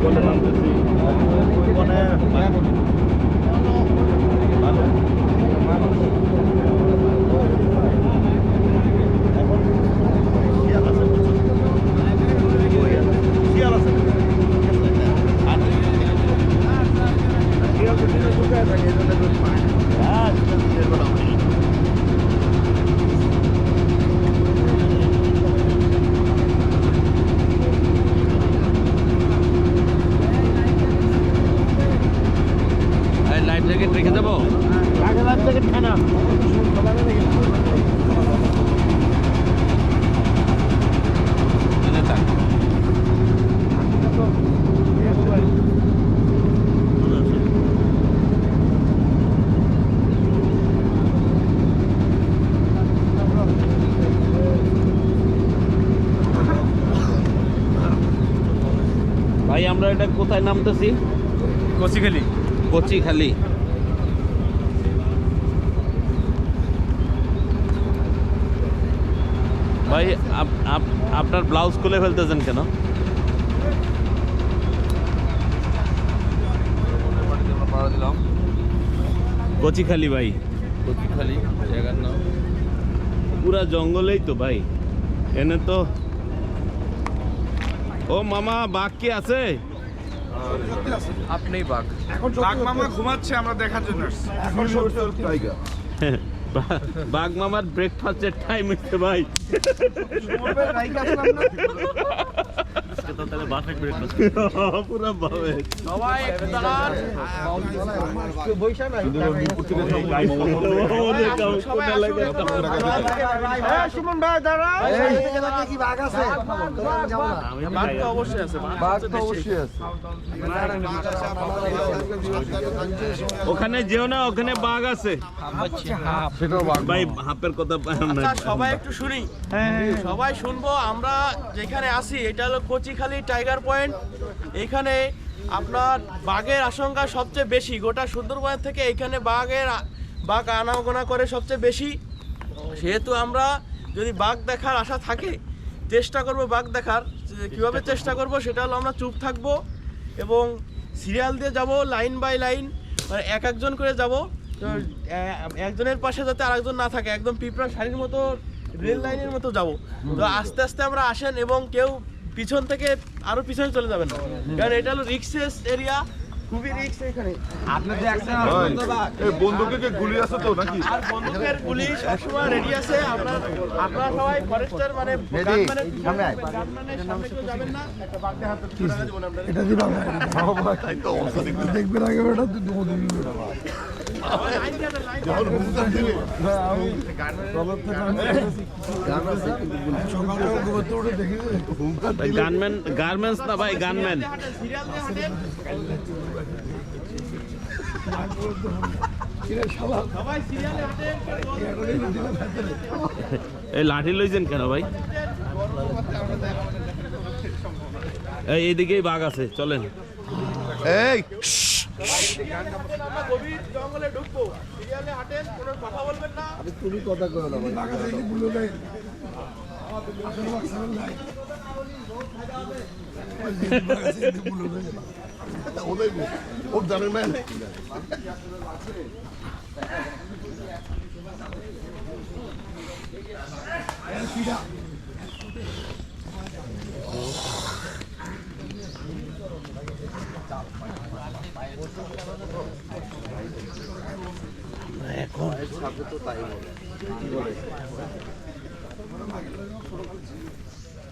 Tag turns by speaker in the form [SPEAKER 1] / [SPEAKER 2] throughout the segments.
[SPEAKER 1] জঙ্গলে নামতেছি ওই বনে ভালো এখন শিয়াল আছে শিয়াল আছে লাইফ জ্যাকেট রেখে দেবো লাইফ জ্যাকেট খায় না ভাই আমরা এটা কোথায় নামতেছি
[SPEAKER 2] কচিখালি
[SPEAKER 1] কচিখালি ভাই আপনার ব্লাউজ খুলে ফেলতেছেন কেন কচিখালি ভাই
[SPEAKER 2] কচিখালি জায়গার নাম
[SPEAKER 1] পুরা জঙ্গলেই তো ভাই এনে তো ও মামা বাঘ কি আছে
[SPEAKER 2] আপনি বাঘ বাঘ মামা ঘুমাচ্ছে আমরা দেখার জন্য এখন
[SPEAKER 1] বাঘ মামার ব্রেকফাস্টের টাইম হচ্ছে ভাই পুরো ভাবে
[SPEAKER 2] সবাই একটু দাঁড়ান সুমন ভাই দাঁড়ান বাঘ তো অবশ্যই আছে বাঘ তো অবশ্যই আছে
[SPEAKER 1] ওখানে যেও না ওখানে বাঘ আছে ভাই হাপের কথা
[SPEAKER 3] সবাই একটু শুনি সবাই শুনবো আমরা যেখানে আছি এটা হলো কচিখালি টাইগার পয়েন্ট। এখানে আপনার বাঘের আশঙ্কা সবচেয়ে বেশি গোটা সুন্দরবনের থেকে এখানে বাঘ আনাগোনা করে সবচেয়ে বেশি। সেহেতু আমরা যদি বাঘ দেখার আশা থাকে চেষ্টা করব বাঘ দেখার। কীভাবে চেষ্টা করব সেটা হলো আমরা চুপ থাকবো এবং সিরিয়াল দিয়ে যাব লাইন বাই লাইন, মানে এক একজন করে যাব। তো একজনের পাশে যাতে আরেকজন না থাকে, একদম পিঁপড়া শাড়ির মতো রেল লাইনের মতো যাব। তো আস্তে আস্তে আমরা আসেন এবং কেউ পিছন থেকে আরো পিছনে চলে যাবেন না, কারণ এটা হলো রিস্কের এরিয়া, খুবই রিস্ক এখানে।
[SPEAKER 2] বন্দুকের গুলি আছে তো নাকি?
[SPEAKER 3] আর বন্দুকের গুলি সবসময় রেডি আছে। আপনারা সবাই ফরেস্টার মানে গানম্যানের সামনে কেউ যাবেন না। একটা বাঘ হাতে তুলে দেবো আমরা।
[SPEAKER 4] এটা দিবা দেখবেন আগে ওটা
[SPEAKER 1] গার্মেন্টস না ভাই, গানম্যান। এই লাঠি লইছেন কেন ভাই? এইদিকেই বাঘ আছে, চলেন।
[SPEAKER 2] এই
[SPEAKER 3] গভীর জঙ্গলে ঢুকবো, সিরিয়ালে হাঁটেন, কোনো কথা বলবেন না।
[SPEAKER 4] তুমি কথা কয় না বুলো দেয়
[SPEAKER 2] ওর জানেন ম্যান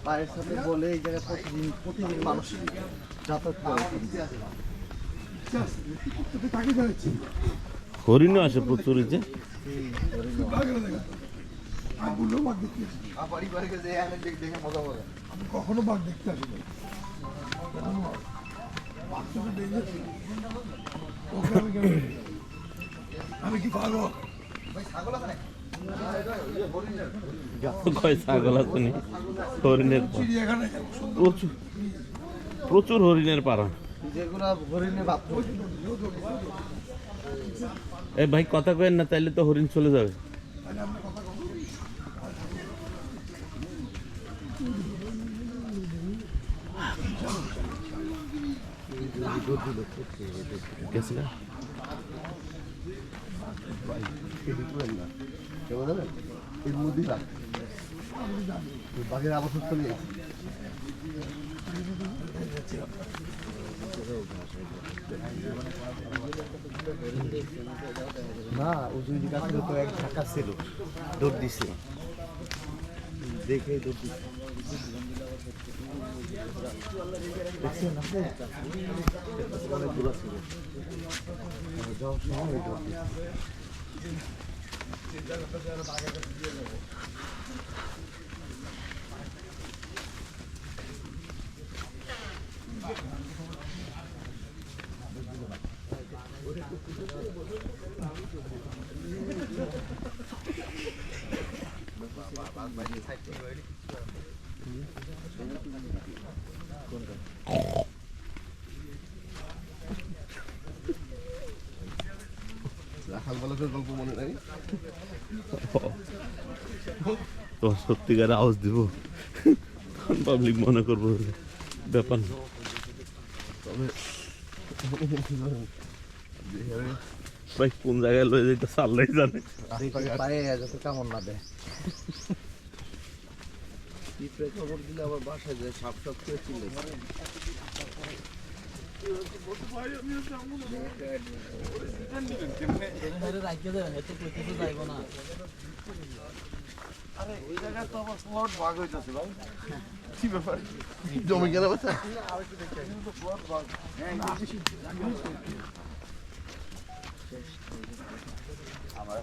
[SPEAKER 4] পায়ের সাথে বলে এই জায়গায় প্রতিদিন মানুষ যাতায়াত করে।
[SPEAKER 1] হরিণও আসে প্রচুর। যে
[SPEAKER 4] আমি কখনো বাঘ দেখতে আসি আমি কি পাগল?
[SPEAKER 1] ছাগল আছে নি? হরিণের
[SPEAKER 4] চিড়িয়াখানায়
[SPEAKER 1] প্রচুর হরিণের পাড়া।
[SPEAKER 4] যেগুলা হরিণে বাথরুম।
[SPEAKER 1] এই ভাই কথা কেন না, তাইলে তো হরিণ চলে যাবে। গেছে না
[SPEAKER 4] বাঘের আবাসস্থ নিয়ে না ও যদি কাছে তো এক ঢাকা ছিল দৌড় দিছে দেখে দৌড় দিছে দেখছেন আপনি অনেক দূর ছিল যাওয়ার সময় দৌড় দিছে রাখাল বালকের গল্প মনে নাই
[SPEAKER 1] তোমার সত্যিকার আওয়াজ দিব পাবলিক মনে করবো ব্যাপার না। ভাই কোন জায়গায় লয়ে যেতে চাললেই জানে
[SPEAKER 4] পায়ে যত কেমন না দেয় পিঁপড়ে খবর দিলে আবার বাসায় যায় সাপ সাপ করে চিনলে জমি গেলে বাচ্চা আমার